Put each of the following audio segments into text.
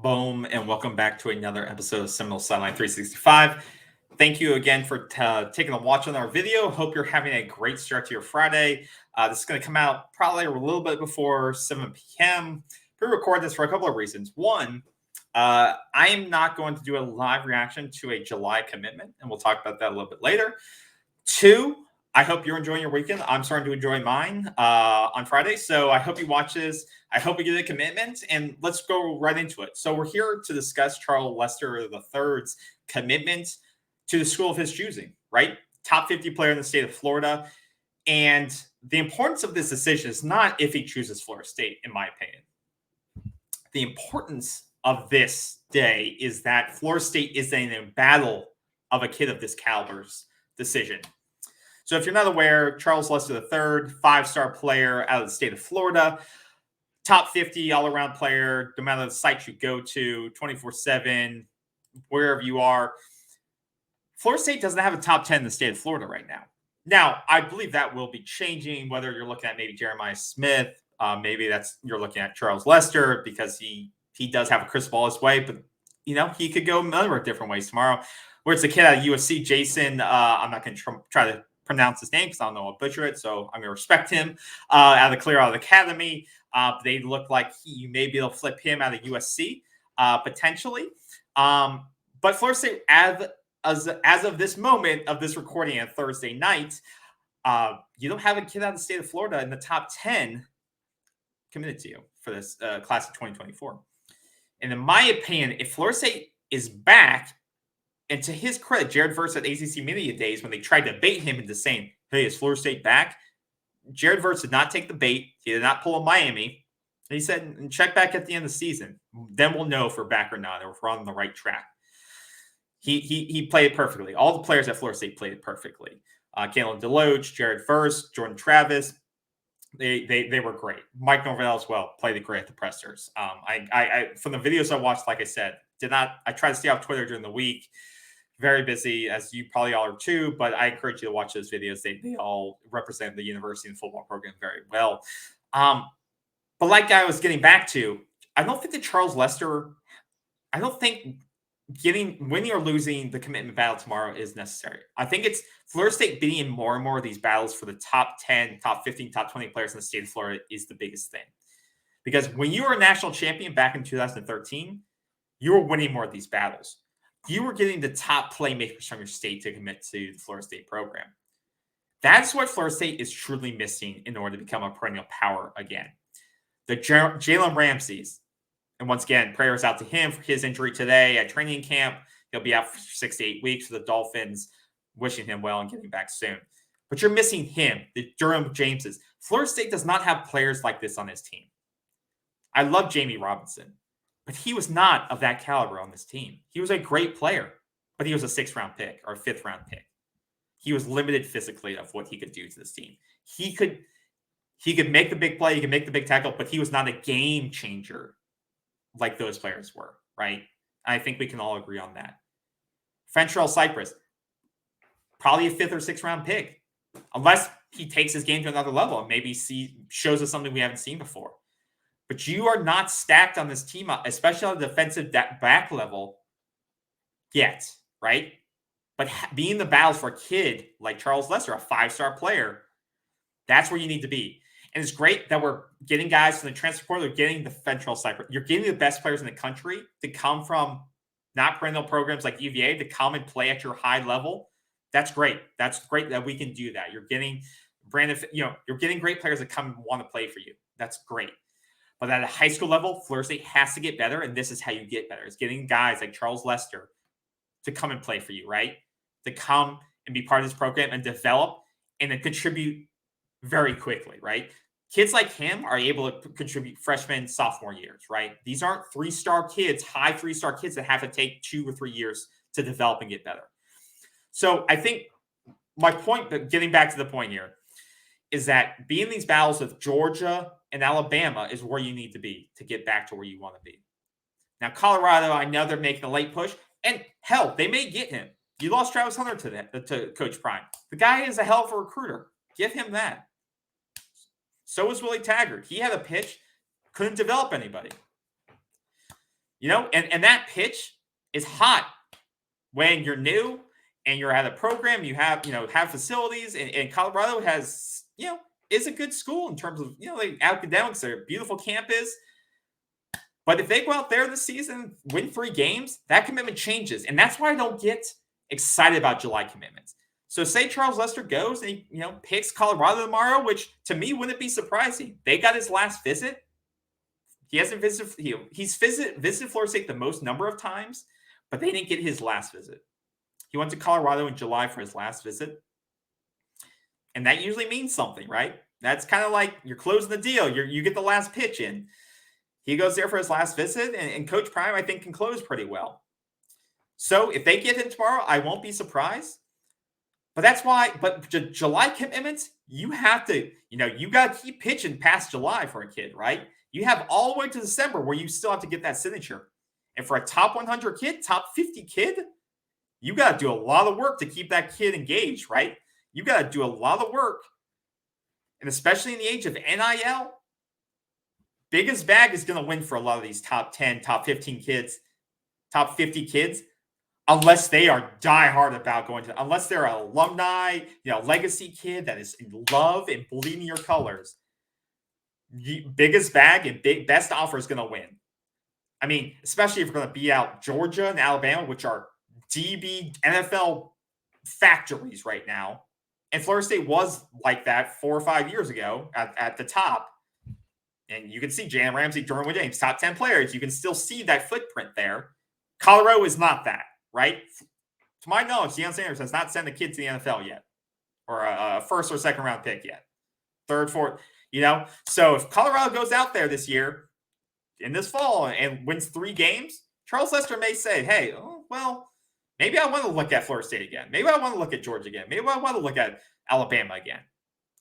Boom, and welcome back to another episode of Seminoles Sideline 365. Thank you again for taking a watch on our video. Hope you're having a great start to your Friday. This is going to come out probably a little bit before 7 p.m. Pre-record this for a couple of reasons. One, I am not going to do a live reaction to a July commitment, and we'll talk about that a little bit later. Two, I hope you're enjoying your weekend. I'm starting to enjoy mine on Friday, so I hope you watch this. I hope you get a commitment, and let's go right into it. So we're here to discuss Charles Lester III's commitment to the school of his choosing, right? Top 50 player in the state of Florida. And the importance of this decision is not if he chooses Florida State, in my opinion. The importance of this day is that Florida State is in a battle of a kid of this caliber's decision. So if you're not aware, Charles Lester III, five-star player out of the state of Florida, top 50 all-around player, no matter the site you go to, 24/7, wherever you are. Florida State doesn't have a top 10 in the state of Florida right now. Now, I believe that will be changing, whether you're looking at maybe Jeremiah Smith, maybe you're looking at Charles Lester because he does have a crystal ball his way, but he could go a number of different ways tomorrow. Where it's a kid out of USC, Jason, I'm not going to try to pronounce his name because I don't know I'll butcher it, so I'm going to respect him. Out of Clear Out Academy, they look like you may be able to flip him out of USC potentially. But Florida State, as of this moment of this recording on Thursday night, you don't have a kid out of the state of Florida in the top 10 committed to you for this class of 2024. And in my opinion, if Florida State is back, and to his credit, Jared Verse at ACC Media Days, when they tried to bait him into saying, hey, is Florida State back? Jared Verse did not take the bait. He did not pull a Miami. He said, check back at the end of the season. Then we'll know if we're back or not, or if we're on the right track. He played it perfectly. All the players at Florida State played it perfectly. Kalen DeLoach, Jared Verse, Jordan Travis, they were great. Mike Norvell as well played it great at the pressers. I from the videos I watched, like I said, I tried to stay off Twitter during the week. Very busy, as you probably all are too, but I encourage you to watch those videos. They all represent the university and football program very well. But like I was getting back to, I don't think winning or losing the commitment battle tomorrow is necessary. I think it's Florida State being in more and more of these battles for the top 10, top 15, top 20 players in the state of Florida is the biggest thing. Because when you were a national champion back in 2013, you were winning more of these battles. You were getting the top playmakers from your state to commit to the Florida State program. That's what Florida State is truly missing in order to become a perennial power again. The Jalen Ramseys, and once again, prayers out to him for his injury today at training camp. He'll be out for 6 to 8 weeks for the Dolphins. Wishing him well and getting back soon. But you're missing him, the Durham Jameses. Florida State does not have players like this on his team. I love Jamie Robinson, but he was not of that caliber on this team. He was a great player, but he was a 6th-round pick or a 5th-round pick. He was limited physically of what he could do to this team. He could make the big play, he could make the big tackle, but he was not a game changer like those players were, right? I think we can all agree on that. Fentrell Cypress, probably a 5th or 6th round pick, unless he takes his game to another level and maybe shows us something we haven't seen before. But you are not stacked on this team, especially on the defensive back level yet, right? But being the battles for a kid like Charles Lester, a 5-star player, that's where you need to be. And it's great that we're getting guys from the transfer portal. They're getting the Fentrell Cypress. You're getting the best players in the country to come from not perennial programs like UVA to come and play at your high level. That's great. That's great that we can do that. You're getting you're getting great players that come and want to play for you. That's great. But at a high school level, Florida State has to get better, and this is how you get better. It's getting guys like Charles Lester to come and play for you, right? To come and be part of this program and develop and then contribute very quickly, right? Kids like him are able to contribute freshman, sophomore years, right? These aren't 3-star kids, high 3-star kids that have to take 2 or 3 years to develop and get better. So I think my point, but getting back to the point here, is that being these battles with Georgia and Alabama is where you need to be to get back to where you want to be. Now, Colorado, I know they're making a late push, and hell, they may get him. You lost Travis Hunter to Coach Prime. The guy is a hell of a recruiter. Give him that. So was Willie Taggart. He had a pitch, couldn't develop anybody. And that pitch is hot when you're new and you're at a program, you have facilities, and Colorado has, is a good school in terms of, like academics. They're a beautiful campus. But if they go out there this season, win 3 games, that commitment changes. And that's why I don't get excited about July commitments. So say Charles Lester goes and he, picks Colorado tomorrow, which to me wouldn't be surprising. They got his last visit. He hasn't visited. He's visited Florida State the most number of times, but they didn't get his last visit. He went to Colorado in July for his last visit. And that usually means something, right? That's kind of like you're closing the deal. You get the last pitch in. He goes there for his last visit, and Coach Prime, I think, can close pretty well. So if they get him tomorrow, I won't be surprised. But that's why, July commitments, you have to, you got to keep pitching past July for a kid, right? You have all the way to December where you still have to get that signature. And for a top 100 kid, top 50 kid, you got to do a lot of work to keep that kid engaged, right? You got to do a lot of work. And especially in the age of NIL, biggest bag is going to win for a lot of these top 10, top 15 kids, top 50 kids, unless they are diehard about going to, unless they're an alumni, legacy kid that is in love and bleeding your colors. Biggest bag and best offer is going to win. I mean, especially if we're going to beat out Georgia and Alabama, which are DB NFL factories right now. And Florida State was like that 4 or 5 years ago at the top. And you can see Jalen Ramsey, Derwin James, top 10 players. You can still see that footprint there. Colorado is not that, right? To my knowledge, Deion Sanders has not sent a kid to the NFL yet, or a first or second round pick yet. Third, fourth, So if Colorado goes out there this year, in this fall, and wins 3 games, Charles Lester may say, hey, maybe I want to look at Florida State again. Maybe I want to look at Georgia again. Maybe I want to look at Alabama again.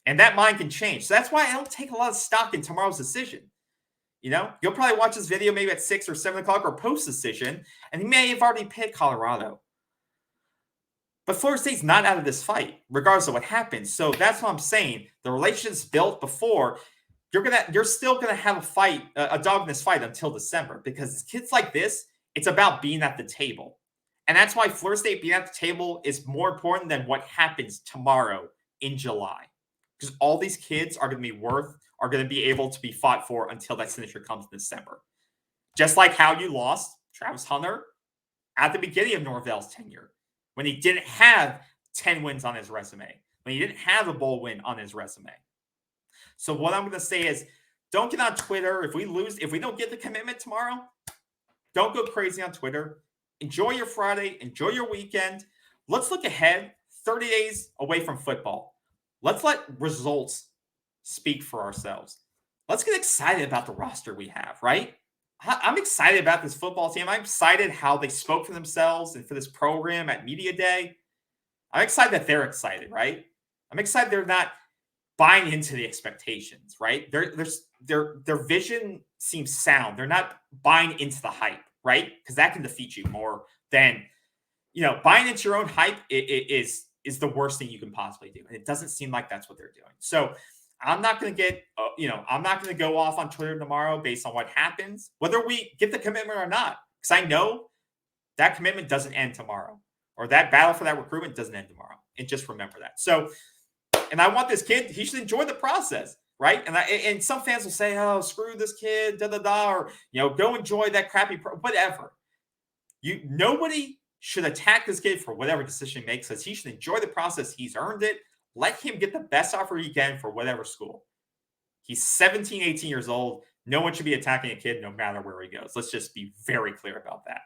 And that mind can change. So that's why I don't take a lot of stock in tomorrow's decision. You'll probably watch this video maybe at 6 or 7 o'clock or post-decision, and he may have already picked Colorado. But Florida State's not out of this fight, regardless of what happens. So that's what I'm saying. The relationship's built before. You're still gonna have a fight, a dog in this fight until December, because kids like this, it's about being at the table. And that's why Florida State being at the table is more important than what happens tomorrow in July. Because all these kids are going to be able to be fought for until that signature comes in December. Just like how you lost Travis Hunter at the beginning of Norvell's tenure, when he didn't have 10 wins on his resume, when he didn't have a bowl win on his resume. So what I'm going to say is, don't get on Twitter. If we don't get the commitment tomorrow, don't go crazy on Twitter. Enjoy your Friday. Enjoy your weekend. Let's look ahead 30 days away from football. Let's let results speak for ourselves. Let's get excited about the roster we have, right? I'm excited about this football team. I'm excited how they spoke for themselves and for this program at Media Day. I'm excited that they're excited, right? I'm excited they're not buying into the expectations, right? Their vision seems sound. They're not buying into the hype, right? Because that can defeat you more than, buying into your own hype is the worst thing you can possibly do. And it doesn't seem like that's what they're doing. So I'm not going to I'm not going to go off on Twitter tomorrow based on what happens, whether we get the commitment or not. Because I know that commitment doesn't end tomorrow, or that battle for that recruitment doesn't end tomorrow. And just remember that. So, and I want this kid, he should enjoy the process, right? And some fans will say, oh, screw this kid, or, go enjoy that crappy, whatever. Nobody should attack this kid for whatever decision he makes, because he should enjoy the process. He's earned it. Let him get the best offer he can for whatever school. He's 17, 18 years old. No one should be attacking a kid no matter where he goes. Let's just be very clear about that.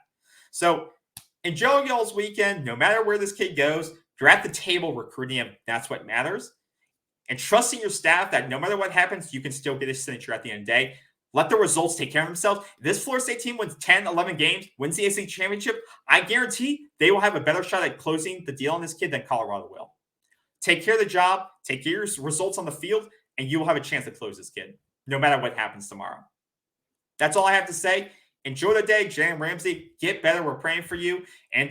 So enjoy y'all's weekend. No matter where this kid goes, you're at the table recruiting him. That's what matters. And trusting your staff that no matter what happens, you can still get his signature at the end of the day. Let the results take care of themselves. If this Florida State team wins 10, 11 games, wins the ACC championship, I guarantee they will have a better shot at closing the deal on this kid than Colorado will. Take care of the job, take care of your results on the field, and you will have a chance to close this kid, no matter what happens tomorrow. That's all I have to say. Enjoy the day. Jaylen Ramsey, get better. We're praying for you. And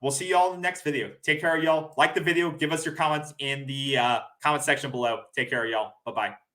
we'll see you all in the next video. Take care of y'all. Like the video. Give us your comments in the comment section below. Take care of y'all. Bye-bye.